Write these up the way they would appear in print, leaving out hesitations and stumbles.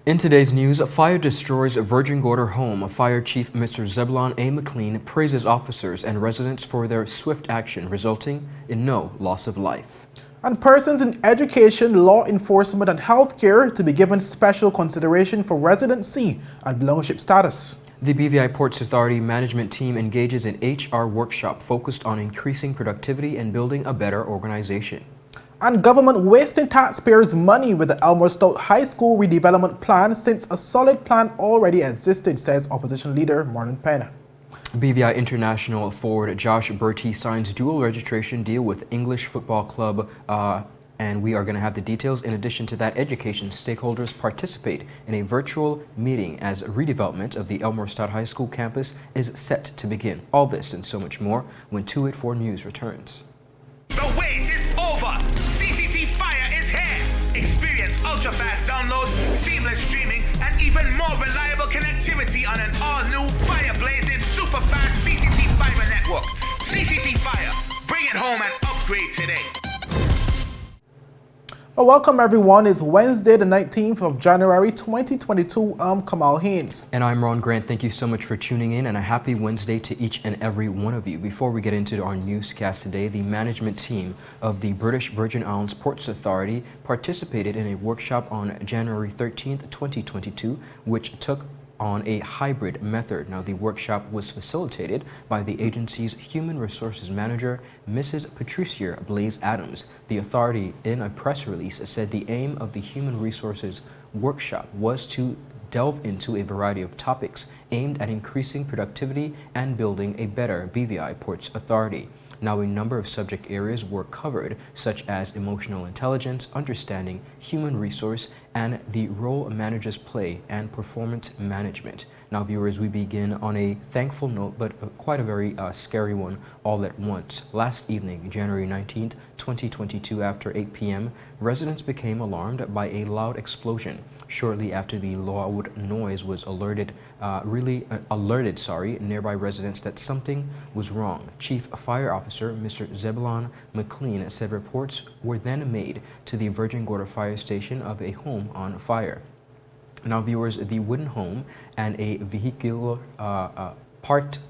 In today's news, fire destroys Virgin Gorda Home. Fire Chief Mr. Zebalon A. Mclean praises officers and residents for their swift action, resulting in no loss of life. And persons in education, law enforcement, and healthcare to be given special consideration for residency and belongership status. The BVI Ports Authority Management Team engages in HR workshop focused on increasing productivity and building a better organization. And government wasting taxpayers' money with the Elmore Stoutt High School redevelopment plan since a solid plan already existed, says opposition leader Penn. BVI International forward Josh Bertie signs dual registration deal with English Football Club, and we are going to have the details. In addition to that, education stakeholders participate in a virtual meeting as redevelopment of the Elmore Stoutt High School campus is set to begin. All this and so much more when 284 News returns. The wait is over! CCT Fire is here! Experience ultra-fast downloads, seamless streaming, and even more reliable connectivity on an all-new fire-blazing super-fast CCT Fiber network. CCT Fire, bring it home and upgrade today. Well, welcome everyone. It's Wednesday the 19th of January 2022. I'm Kamal Haynes. And I'm Ron Grant. Thank you so much for tuning in and a happy Wednesday to each and every one of you. Before we get into our newscast today, the management team of the British Virgin Islands Ports Authority participated in a workshop on January 13th, 2022, which took on a hybrid method. Now, the workshop was facilitated by the agency's Human Resources Manager, Mrs. Patricia Blaze Adams. The authority, in a press release, said the aim of the Human Resources workshop was to delve into a variety of topics aimed at increasing productivity and building a better BVI Ports Authority. Now, a number of subject areas were covered, such as emotional intelligence, understanding human resource, and the role managers play, and performance management. Now, viewers, we begin on a thankful note, but quite a very scary one all at once. Last evening, January 19th, 2022, after 8 p.m., residents became alarmed by a loud explosion. Shortly after the loud noise was alerted nearby residents that something was wrong. Chief Fire Officer Mr. Zebalon Mclean said reports were then made to the Virgin Gorda Fire Station of a home on fire. Now, viewers, the wooden home and a vehicle parked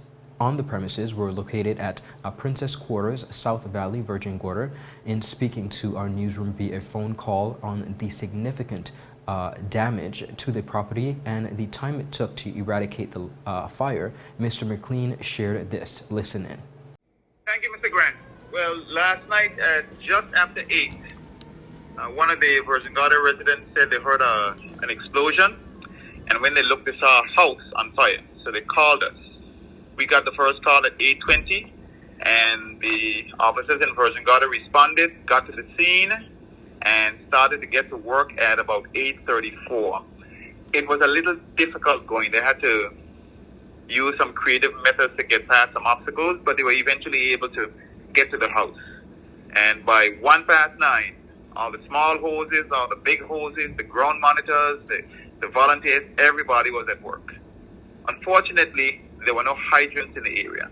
on the premises were located at Princess Quarters, South Valley, Virgin Gorda. In speaking to our newsroom via a phone call on the significant damage to the property and the time it took to eradicate the fire, Mr. Mclean shared this. Listen in. Thank you, Mr. Grant. Well, last night at just after 8, one of the Virgin Gorda residents said they heard an explosion, and when they looked, they saw a house on fire. So they called us. We got the first call at 8:20, and the officers in Virgin Gorda responded, got to the scene, and started to get to work at about 8:34. It was a little difficult going. They had to use some creative methods to get past some obstacles, but they were eventually able to get to the house. And by 9:01, all the small hoses, all the big hoses, the ground monitors, the volunteers, everybody was at work. Unfortunately, there were no hydrants in the area.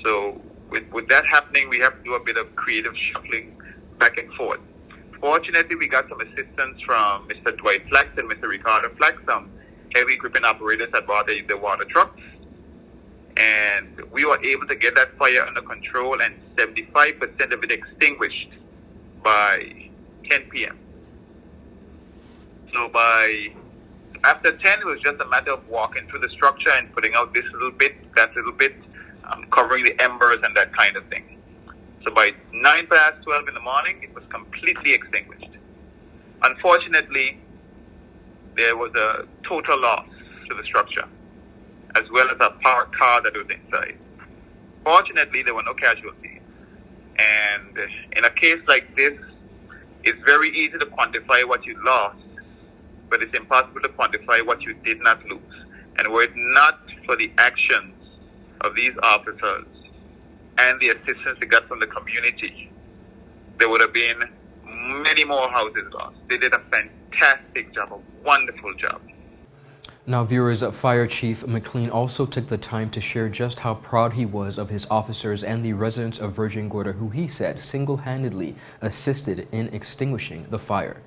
So with that happening, we have to do a bit of creative shuffling back and forth. Fortunately, we got some assistance from Mr. Dwight Flex and Mr. Ricardo Flex, some heavy equipment operators that brought the water trucks. And we were able to get that fire under control and 75% of it extinguished by 10 p.m. So after 10, it was just a matter of walking through the structure and putting out this little bit, that little bit, covering the embers and that kind of thing. So by 12:09 in the morning, it was completely extinguished. Unfortunately, there was a total loss to the structure, as well as a parked car that was inside. Fortunately, there were no casualties. And in a case like this, it's very easy to quantify what you lost, but it's impossible to quantify what you did not lose. And were it not for the actions of these officers and the assistance they got from the community, there would have been many more houses lost. They did a fantastic job, a wonderful job. Now, viewers, Fire Chief Mclean also took the time to share just how proud he was of his officers and the residents of Virgin Gorda, who he said single-handedly assisted in extinguishing the fire.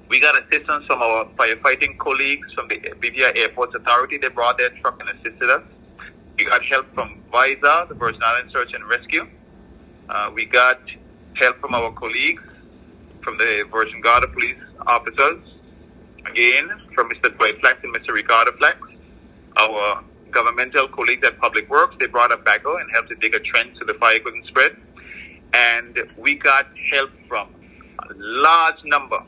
We got assistance from our firefighting colleagues from the BVI Airports Authority. They brought their truck and assisted us. We got help from VISA, the Virgin Islands Search and Rescue. We got help from our colleagues from the Virgin Gorda police officers. Again, from Mr. Dwight Flax and Mr. Ricardo Flax. Our governmental colleagues at Public Works, they brought a backhoe and helped to dig a trench so the fire couldn't spread. And we got help from a large number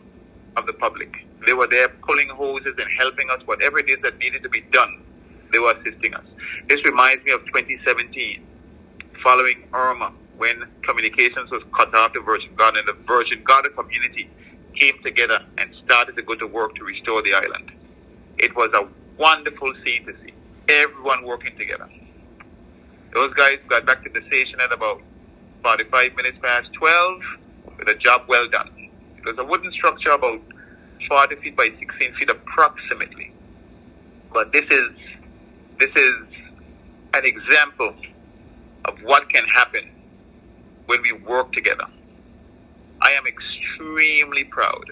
of the public. They were there pulling hoses and helping us, whatever it is that needed to be done, they were assisting us. This reminds me of 2017, following Irma, when communications was cut off to Virgin Gorda, and the Virgin Gorda community came together and started to go to work to restore the island. It was a wonderful scene to see, everyone working together. Those guys got back to the station at about 45 minutes past 12 with a job well done. It was a wooden structure about 40 feet by 16 feet approximately. But this is an example of what can happen when we work together. I am extremely proud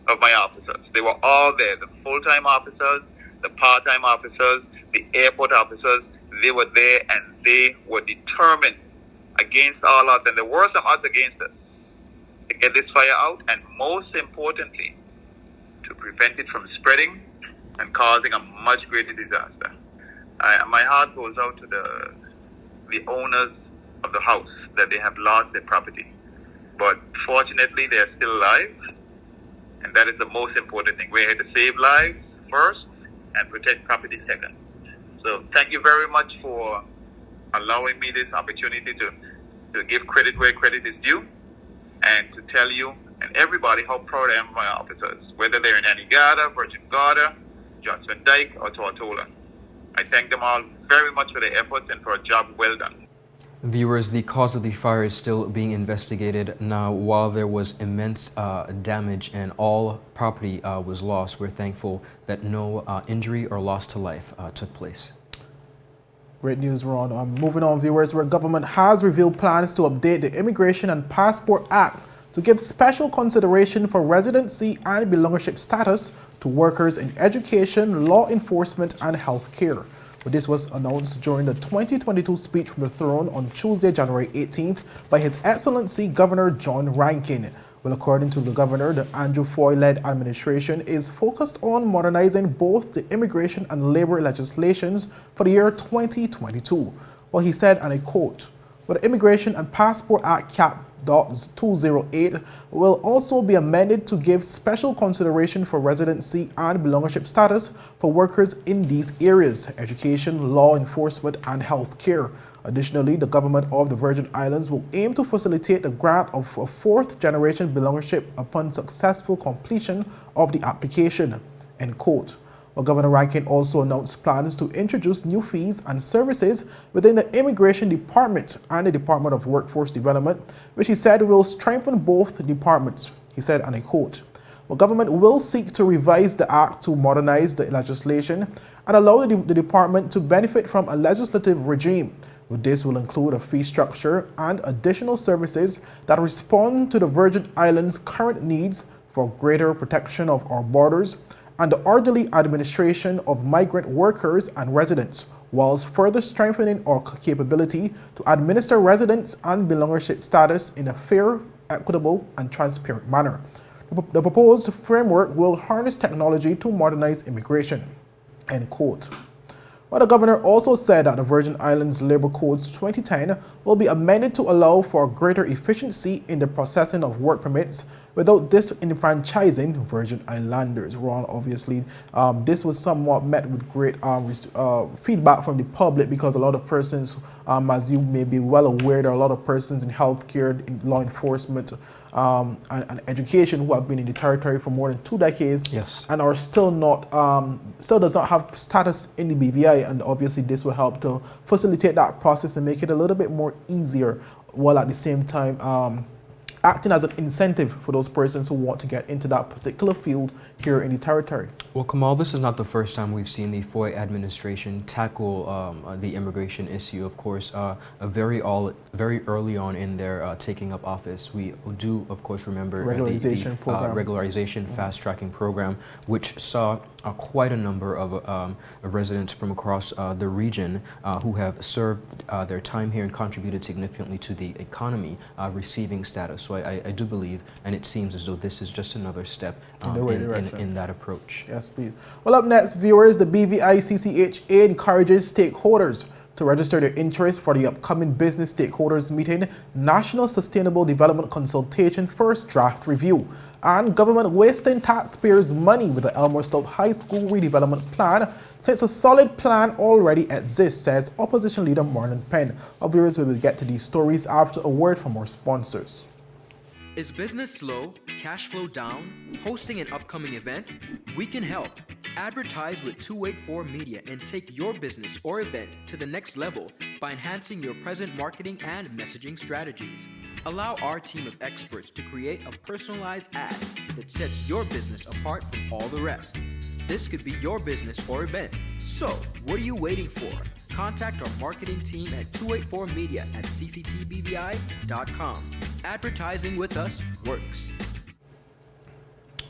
of my officers. They were all there, the full-time officers, the part-time officers, the airport officers. They were there and they were determined against all odds, and there were some odds against us, to get this fire out, and most importantly, to prevent it from spreading and causing a much greater disaster. My heart goes out to the owners of the house that they have lost their property. But fortunately, they are still alive, and that is the most important thing. We're here to save lives first and protect property second. So thank you very much for allowing me this opportunity to give credit where credit is due, and to tell you and everybody how proud I am of my officers, whether they're in Anegada, Virgin Gorda, Johnson Dyke, or Tortola. I thank them all very much for their efforts and for a job well done. Viewers, the cause of the fire is still being investigated. Now, while there was immense damage and all property was lost, we're thankful that no injury or loss to life took place. Great news, Ron. Moving on, viewers, where government has revealed plans to update the Immigration and Passport Act to give special consideration for residency and belongership status to workers in education, law enforcement, and healthcare. But this was announced during the 2022 speech from the throne on Tuesday, January 18th by His Excellency Governor John Rankin. Well, according to the governor, the Andrew Foy-led administration is focused on modernizing both the immigration and labor legislations for the year 2022. Well, he said, and I quote, "Well, the Immigration and Passport Act Cap. 208 will also be amended to give special consideration for residency and belongership status for workers in these areas: education, law enforcement, and healthcare. Additionally, the government of the Virgin Islands will aim to facilitate the grant of a fourth-generation belongership upon successful completion of the application." End quote. Well, Governor Rankin also announced plans to introduce new fees and services within the Immigration Department and the Department of Workforce Development, which he said will strengthen both departments. He said, and I quote, "Well, government will seek to revise the act to modernize the legislation and allow the department to benefit from a legislative regime. With this will include a fee structure and additional services that respond to the Virgin Islands' current needs for greater protection of our borders and the orderly administration of migrant workers and residents, whilst further strengthening our capability to administer residence and belongership status in a fair, equitable, and transparent manner. The proposed framework will harness technology to modernize immigration." End quote. But the governor also said that the Virgin Islands Labour Codes 2010 will be amended to allow for greater efficiency in the processing of work permits without disenfranchising Virgin Islanders. Ron, obviously, this was somewhat met with great feedback from the public, because a lot of persons, as you may be well aware, there are a lot of persons in healthcare, in law enforcement, and education who have been in the territory for more than 2 decades, yes, and are still does not have status in the BVI, and obviously this will help to facilitate that process and make it a little bit more easier, while at the same time acting as an incentive for those persons who want to get into that particular field here in the territory. Well, Kamal, this is not the first time we've seen the Foy administration tackle the immigration issue. Of course, very early on in their taking up office, we do, of course, remember regularization program. Regularization fast-tracking program, which saw quite a number of residents from across the region who have served their time here and contributed significantly to the economy receiving status. So I do believe, and it seems as though this is just another step in that approach. Yes, please. Well, up next, viewers, the BVICCHA encourages stakeholders to register their interest for the upcoming Business Stakeholders Meeting, National Sustainable Development Consultation First Draft Review, and government wasting taxpayers' money with the Elmore Stoutt High School redevelopment plan, since a solid plan already exists, says Opposition Leader Marlon Penn. Our viewers, we will get to these stories after a word from our sponsors. Is business slow, cash flow down, hosting an upcoming event? We can help. Advertise with 284 Media and take your business or event to the next level by enhancing your present marketing and messaging strategies. Allow our team of experts to create a personalized ad that sets your business apart from all the rest. This could be your business or event. So, what are you waiting for? Contact our marketing team at 284media@cctbvi.com. Advertising with us works.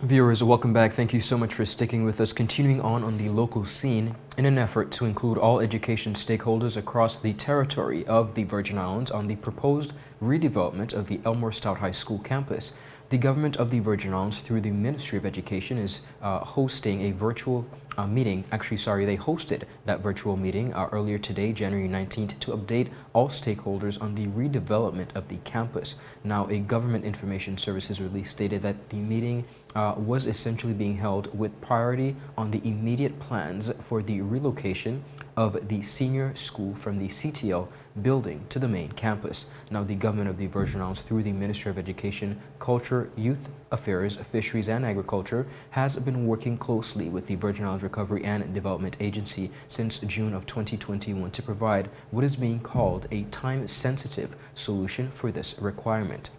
Viewers, welcome back. Thank you so much for sticking with us. Continuing on the local scene, in an effort to include all education stakeholders across the territory of the Virgin Islands on the proposed redevelopment of the Elmore Stoutt High School campus, the government of the Virgin Islands, through the Ministry of Education, is hosting a virtual meeting. They hosted that virtual meeting earlier today, January 19th, to update all stakeholders on the redevelopment of the campus. Now, a government information services release stated that the meeting was essentially being held with priority on the immediate plans for the relocation of the senior school from the CTL building to the main campus. Now, the government of the Virgin Islands, through the Ministry of Education, Culture, Youth Affairs, Fisheries and Agriculture, has been working closely with the Virgin Islands Recovery and Development Agency since June of 2021 to provide what is being called a time-sensitive solution for this requirement.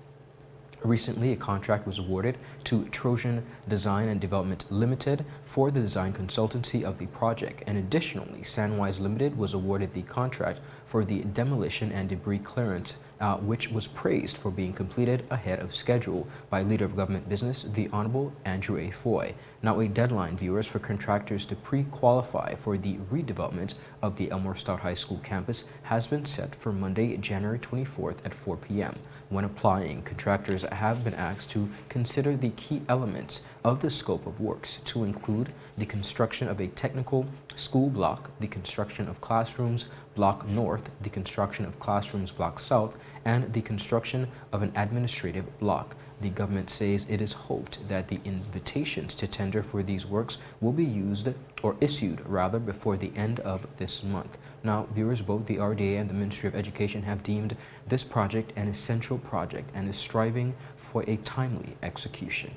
Recently, a contract was awarded to Trojan Design and Development Limited for the design consultancy of the project, and additionally, Sandwise Limited was awarded the contract for the demolition and debris clearance, which was praised for being completed ahead of schedule by Leader of Government Business, the Honorable Andrew A. Foy. Now, a deadline, viewers, for contractors to pre-qualify for the redevelopment of the Elmore Stoutt High School campus has been set for Monday, January 24th at 4 p.m. When applying, contractors have been asked to consider the key elements of the scope of works, to include the construction of a technical school block, the construction of classrooms block north, the construction of classrooms block south, and the construction of an administrative block. The government says it is hoped that the invitations to tender for these works will be issued before the end of this month. Now, viewers, both the RDA and the Ministry of Education have deemed this project an essential project and is striving for a timely execution.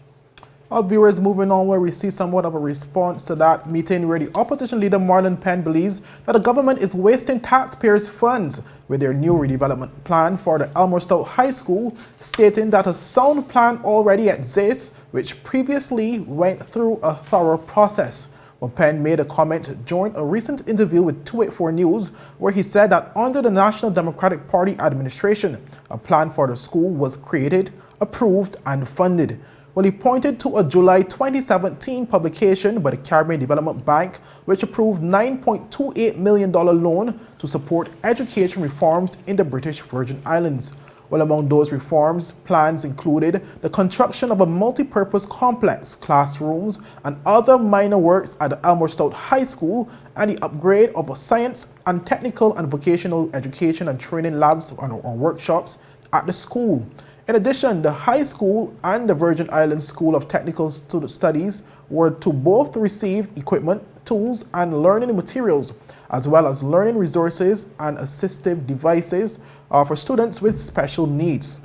Our viewers, moving on, where we see somewhat of a response to that meeting, where the opposition leader Marlon Penn believes that the government is wasting taxpayers' funds with their new redevelopment plan for the Elmore Stoutt High School, stating that a sound plan already exists, which previously went through a thorough process. Well, Penn made a comment during a recent interview with 284 News, where he said that under the National Democratic Party administration, a plan for the school was created, approved, and funded. Well, he pointed to a July 2017 publication by the Caribbean Development Bank, which approved $9.28 million loan to support education reforms in the British Virgin Islands. Well, among those reforms, plans included the construction of a multi-purpose complex, classrooms, and other minor works at the Elmore Stoutt High School, and the upgrade of a science and technical and vocational education and training labs and workshops at the school. In addition, the high school and the Virgin Islands School of Technical Studies were to both receive equipment, tools, and learning materials, as well as learning resources and assistive devices for students with special needs.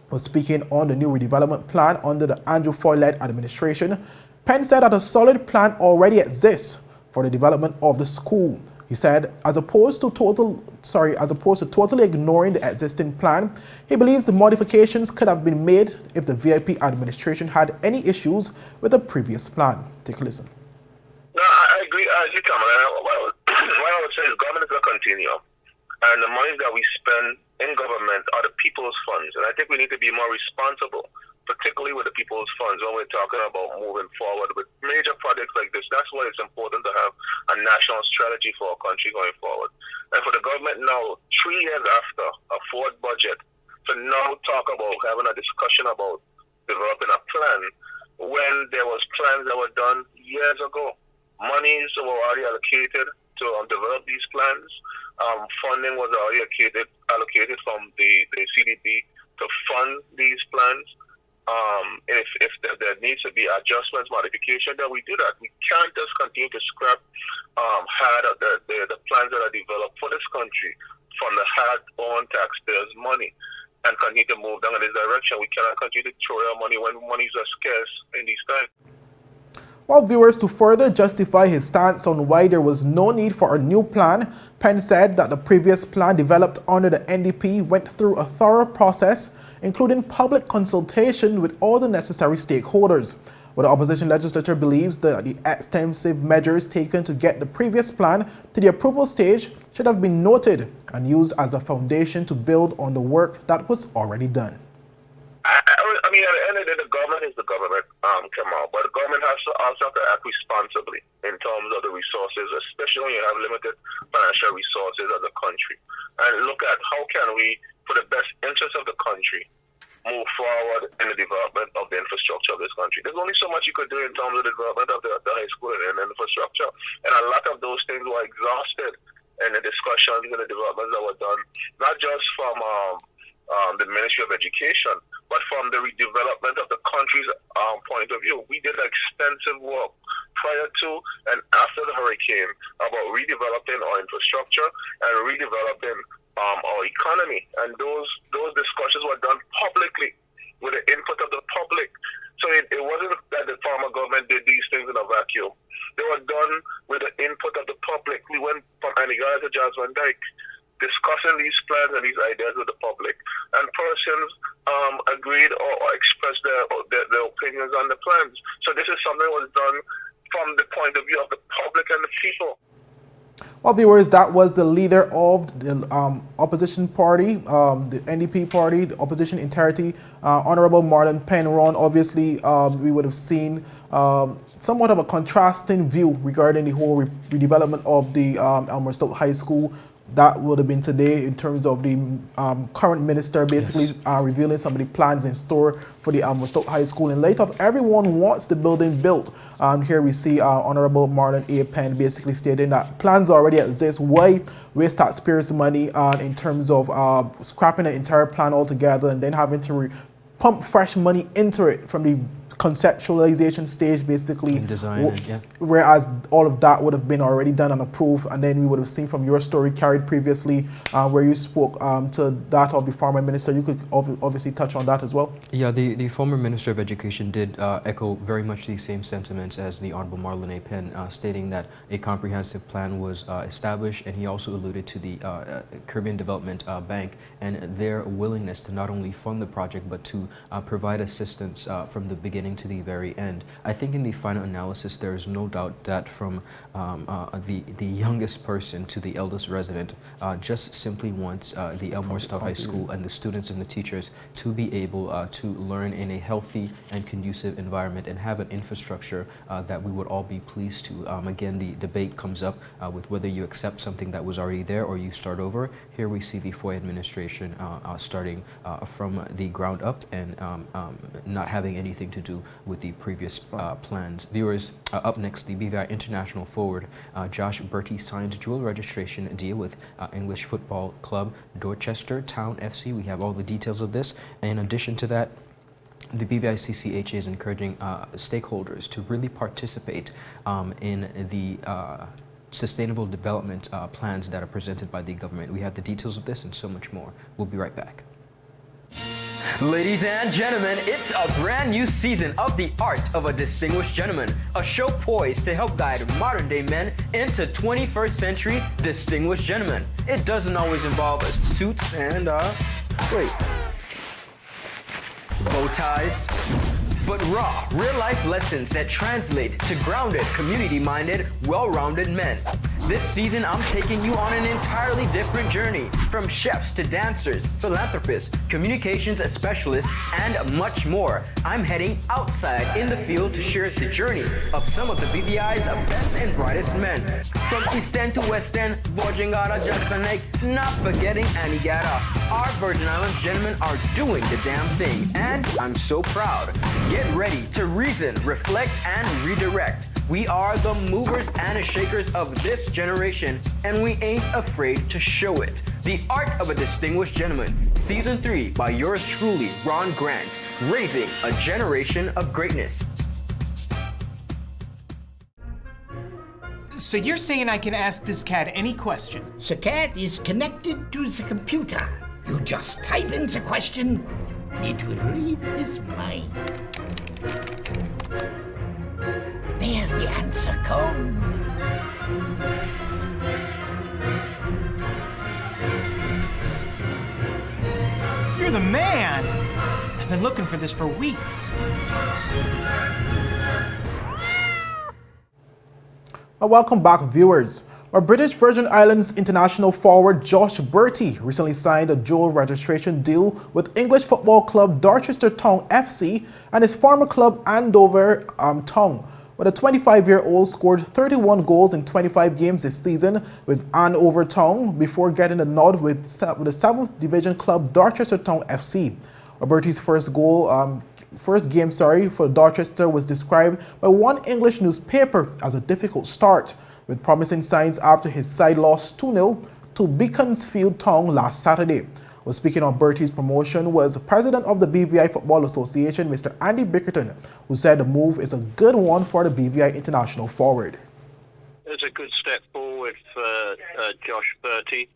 When speaking on the new redevelopment plan under the Andrew Foy-led administration, Penn said that a solid plan already exists for the development of the school. He He said, as opposed to totally ignoring the existing plan, he believes the modifications could have been made if the VIP administration had any issues with the previous plan. Take a listen. No, I agree. I agree, what I would say is government is a continuum. And the money that we spend in government are the people's funds. And I think we need to be more responsible, particularly with the people's funds when we're talking about moving forward with major projects like this. That's why it's important to have a national strategy for our country going forward. And for the government now, 3 years after a forward budget, to now talk about having a discussion about developing a plan when there was plans that were done years ago. Monies were already allocated to develop these plans. Funding was already allocated from the CDP to fund these plans. If there needs to be adjustments, modification, then we do that. We can't just continue to scrap the plans that are developed for this country from the hard-earned taxpayers' money and continue to move down in this direction. We cannot continue to throw our money when monies are scarce in these times. While viewers, to further justify his stance on why there was no need for a new plan, Penn said that the previous plan developed under the NDP went through a thorough process, including public consultation with all the necessary stakeholders. But the opposition legislature believes that the extensive measures taken to get the previous plan to the approval stage should have been noted and used as a foundation to build on the work that was already done. I mean, at the end of the day, the government is the government, Kamal, but the government has to also have to act responsibly in terms of the resources, especially when you have limited financial resources as a country. And look at how can we, for the best interest of the country, move forward in the development of the infrastructure of this country. There's only so much you could do in terms of the development of the high school and infrastructure. And a lot of those things were exhausted in the discussions and the developments that were done, not just from the Ministry of Education, but from the redevelopment of the country's point of view. We did extensive work prior to and after the hurricane about redeveloping our infrastructure and redeveloping our economy. And those discussions were done publicly with the input of the public. So it wasn't that the former government did these things in a vacuum. They were done with the input of the public. We went from Antigua to Jazz Van Dyke, discussing these plans and these ideas with the public. And persons agreed or expressed their opinions on the plans. So this is something that was done from the point of view of the public and the people. Well, viewers, that was the leader of the opposition party, the NDP party, the opposition entirety, Honorable Marlon Penn. Ron, obviously, we would have seen somewhat of a contrasting view regarding the whole redevelopment of the Elmore Stoutt High School. That would have been today in terms of the current minister basically revealing some of the plans in store for the Elmore Stoutt High School. In light of everyone wants the building built, here we see Honorable Marlon A. Penn basically stating that plans already exist. Why waste taxpayers' money in terms of scrapping the entire plan altogether and then having to pump fresh money into it from the conceptualization stage basically, in design, yeah. Whereas all of that would have been already done and approved, and then we would have seen from your story carried previously where you spoke to that of the former minister. You could obviously touch on that as well. Yeah, the former Minister of Education did echo very much the same sentiments as the Honorable Marlon A. Penn, stating that a comprehensive plan was established, and he also alluded to the Caribbean Development Bank and their willingness to not only fund the project but to provide assistance from the beginning to the very end. I think in the final analysis, there is no doubt that from the youngest person to the eldest resident just simply wants the Elmore Stoutt High School and the students and the teachers to be able to learn in a healthy and conducive environment and have an infrastructure that we would all be pleased to. Again, the debate comes up with whether you accept something that was already there or you start over. Here we see the Foy administration starting from the ground up and not having anything to do with the previous plans. Viewers, up next, the BVI International forward Josh Bertie signed dual registration deal with English football club Dorchester Town FC. We have all the details of this. And in addition to that, the BVICCHA is encouraging stakeholders to really participate in the sustainable development plans that are presented by the government. We have the details of this and so much more. We'll be right back. Ladies and gentlemen, it's a brand new season of The Art of a Distinguished Gentleman, a show poised to help guide modern-day men into 21st century distinguished gentlemen. It doesn't always involve suits and, bow ties, but raw, real-life lessons that translate to grounded, community-minded, well-rounded men. This season, I'm taking you on an entirely different journey, from chefs to dancers, philanthropists, communications specialists, and much more. I'm heading outside in the field to share the journey of some of the BVI's best and brightest men. From East End to West End, Virgin Gorda, Joshua Lake, not forgetting Antigata. Our Virgin Islands gentlemen are doing the damn thing, and I'm so proud. Get ready to reason, reflect, and redirect. We are the movers and shakers of this generation, and we ain't afraid to show it. The Art of a Distinguished Gentleman, Season 3 by yours truly, Ron Grant, raising a generation of greatness. So you're saying I can ask this cat any question? The cat is connected to the computer. You just type in the question, it will read his mind. There the answer comes. You're the man! I've been looking for this for weeks. Welcome back, viewers. Our British Virgin Islands international forward Josh Bertie recently signed a dual registration deal with English football club Dorchester Town FC and his former club Andover Town. But the 25-year-old scored 31 goals in 25 games this season with Andover Town before getting a nod with the 7th Division club Dorchester Town FC. Bertie's first game for Dorchester was described by one English newspaper as a difficult start, with promising signs after his side lost 2-0 to Beaconsfield Town last Saturday. Well, speaking of Bertie's promotion was president of the BVI Football Association, Mr. Andy Bickerton, who said the move is a good one for the BVI International forward. It's a good step forward for Josh Bertie.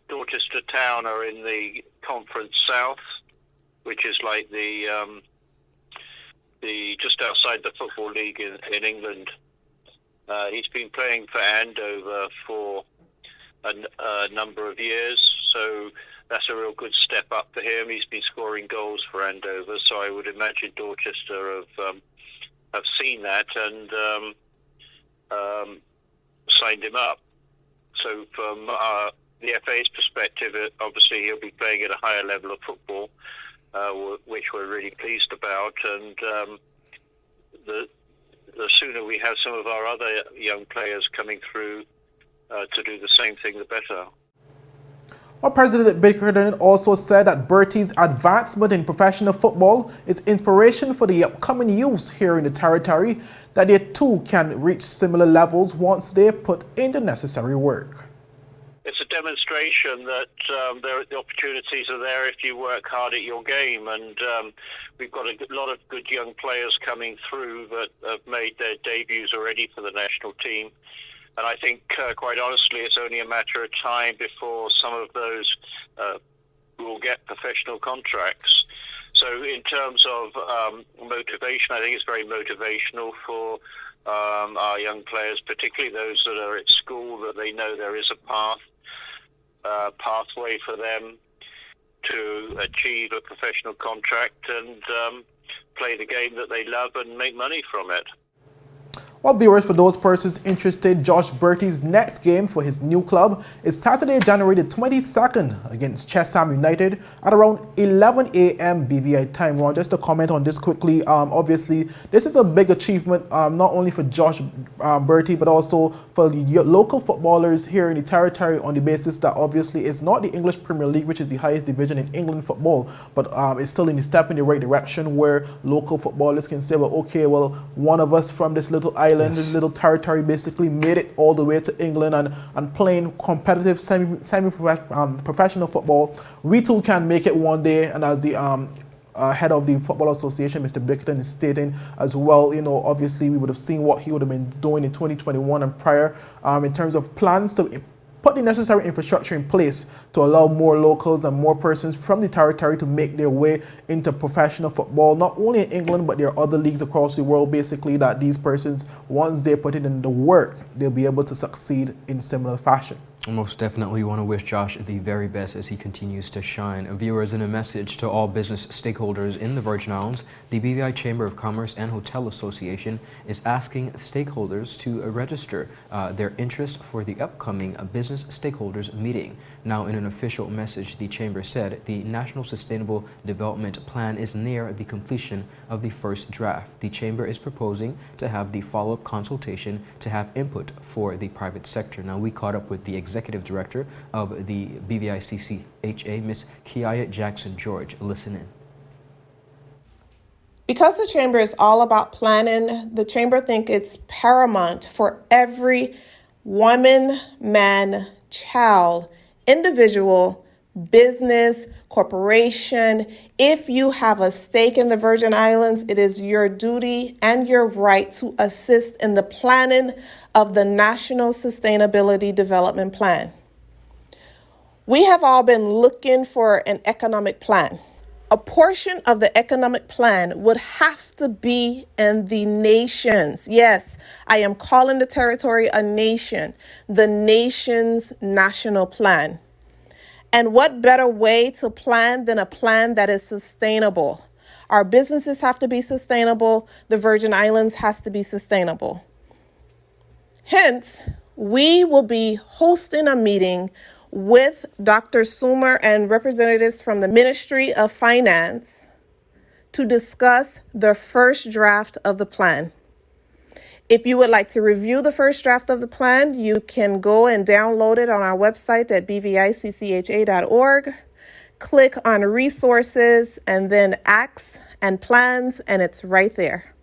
Dorchester Town are in the Conference South, which is like the just outside the Football League in England. He's been playing for Andover for a number of years, so that's a real good step up for him. He's been scoring goals for Andover, so I would imagine Dorchester have seen that and signed him up. So from the FA's perspective, obviously he'll be playing at a higher level of football, which we're really pleased about, and the sooner we have some of our other young players coming through to do the same thing, the better. Well, President Bickerton also said that Bertie's advancement in professional football is inspiration for the upcoming youths here in the territory, that they too can reach similar levels once they put in the necessary work. It's a demonstration that the opportunities are there if you work hard at your game, and we've got a lot of good young players coming through that have made their debuts already for the national team. And I think, quite honestly, it's only a matter of time before some of those will get professional contracts. So in terms of motivation, I think it's very motivational for our young players, particularly those that are at school, that they know there is a pathway for them to achieve a professional contract and play the game that they love and make money from it. Well, viewers, for those persons interested, Josh Bertie's next game for his new club is Saturday, January the 22nd against Chesham United at around 11 a.m. BVI time. Ron, just to comment on this quickly, obviously, this is a big achievement not only for Josh Bertie, but also for the local footballers here in the territory, on the basis that obviously it's not the English Premier League, which is the highest division in England football, but it's still in the step in the right direction where local footballers can say, well, okay, well, one of us from this little island, this little territory, basically made it all the way to England and playing competitive semi-professional football. We too can make it one day, and as the head of the Football Association, Mr. Bickerton, is stating as well, you know, obviously we would have seen what he would have been doing in 2021 and prior in terms of plans to put the necessary infrastructure in place to allow more locals and more persons from the territory to make their way into professional football, not only in England, but there are other leagues across the world, basically, that these persons, once they put it in the work, they'll be able to succeed in similar fashion. Most definitely want to wish Josh the very best as he continues to shine. Viewers, in a message to all business stakeholders in the Virgin Islands, the BVI Chamber of Commerce and Hotel Association is asking stakeholders to register their interest for the upcoming business stakeholders meeting. Now, in an official message, the Chamber said the National Sustainable Development Plan is near the completion of the first draft. The Chamber is proposing to have the follow-up consultation to have input for the private sector. Now, we caught up with the Executive Director of the BVICCHA, Ms. Kiaya Jackson-George. Listen in. Because the Chamber is all about planning, the Chamber thinks it's paramount for every woman, man, child, individual, business, corporation. If you have a stake in the Virgin Islands, it is your duty and your right to assist in the planning of the National Sustainability Development Plan. We have all been looking for an economic plan. A portion of the economic plan would have to be in the nations. Yes, I am calling the territory a nation, the nation's national plan. And what better way to plan than a plan that is sustainable? Our businesses have to be sustainable. The Virgin Islands has to be sustainable. Hence, we will be hosting a meeting with Dr. Sumer and representatives from the Ministry of Finance to discuss the first draft of the plan. If you would like to review the first draft of the plan, you can go and download it on our website at BVICCHA.org. Click on resources and then acts and plans, and it's right there.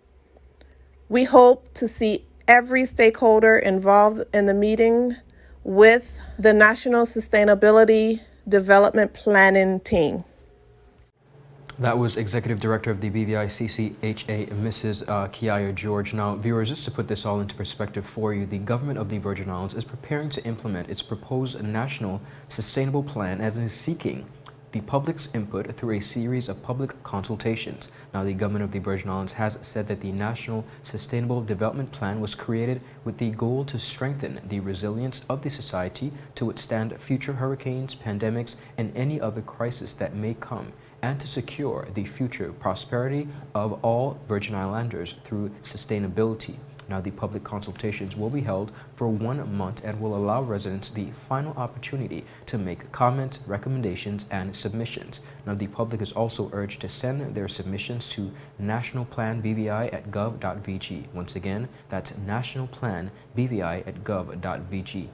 We hope to see every stakeholder involved in the meeting with the National Sustainability Development Planning Team. That was Executive Director of the BVICCHA, Mrs. Kiaya George. Now, viewers, just to put this all into perspective for you, the government of the Virgin Islands is preparing to implement its proposed National Sustainable Plan as it is seeking the public's input through a series of public consultations. Now, the government of the Virgin Islands has said that the National Sustainable Development Plan was created with the goal to strengthen the resilience of the society to withstand future hurricanes, pandemics, and any other crisis that may come, and to secure the future prosperity of all Virgin Islanders through sustainability. Now, the public consultations will be held for 1 month and will allow residents the final opportunity to make comments, recommendations, and submissions. Now, the public is also urged to send their submissions to nationalplanbvi@gov.vg. Once again, that's nationalplanbvi@gov.vg.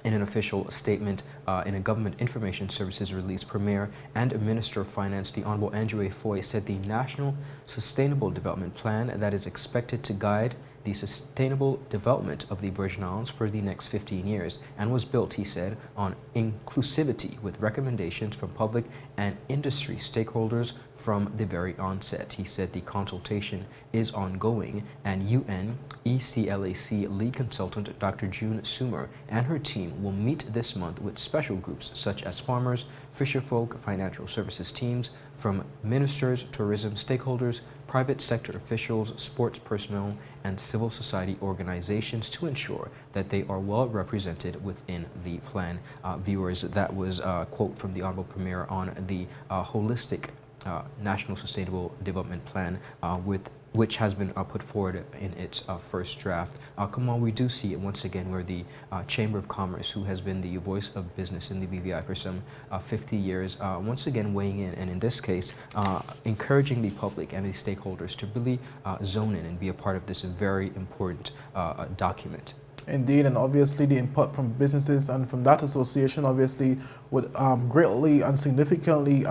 In an official statement in a Government Information Services release, Premier and Minister of Finance, the Honorable Andrew A. Foy, said the National Sustainable Development Plan that is expected to guide the sustainable development of the Virgin Islands for the next 15 years and was built, he said, on inclusivity with recommendations from public and industry stakeholders from the very onset. He said the consultation is ongoing and UNECLAC lead consultant Dr. June Sumer and her team will meet this month with special groups such as farmers, fisherfolk, financial services teams, from ministers, tourism stakeholders, private sector officials, sports personnel, and civil society organizations to ensure that they are well represented within the plan. Viewers, that was a quote from the Honorable Premier on the holistic National Sustainable Development Plan which has been put forward in its first draft. Kamal, we do see it once again where the Chamber of Commerce, who has been the voice of business in the BVI for some 50 years, once again weighing in, and in this case, encouraging the public and the stakeholders to really zone in and be a part of this very important document. Indeed, and obviously the input from businesses and from that association obviously would greatly and significantly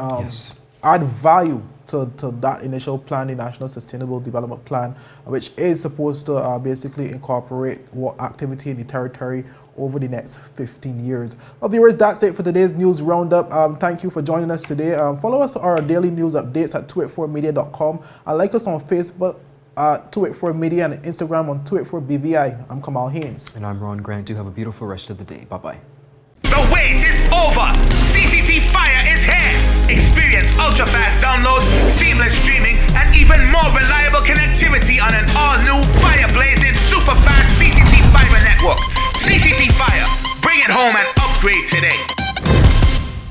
add value to that initial plan, the National Sustainable Development Plan, which is supposed to basically incorporate what activity in the territory over the next 15 years. Well, viewers, that's it for today's news roundup. Thank you for joining us today. Follow us on our daily news updates at 284media.com and like us on Facebook, 284media, and Instagram on 284BVI. I'm Kamal Haynes. And I'm Ron Grant. Do have a beautiful rest of the day. Bye-bye. The wait is over. CCT Fire is here. Experience ultra-fast downloads, seamless streaming, and even more reliable connectivity on an all-new fire-blazing super-fast CCT Fiber network. CCT Fire. Bring it home and upgrade today.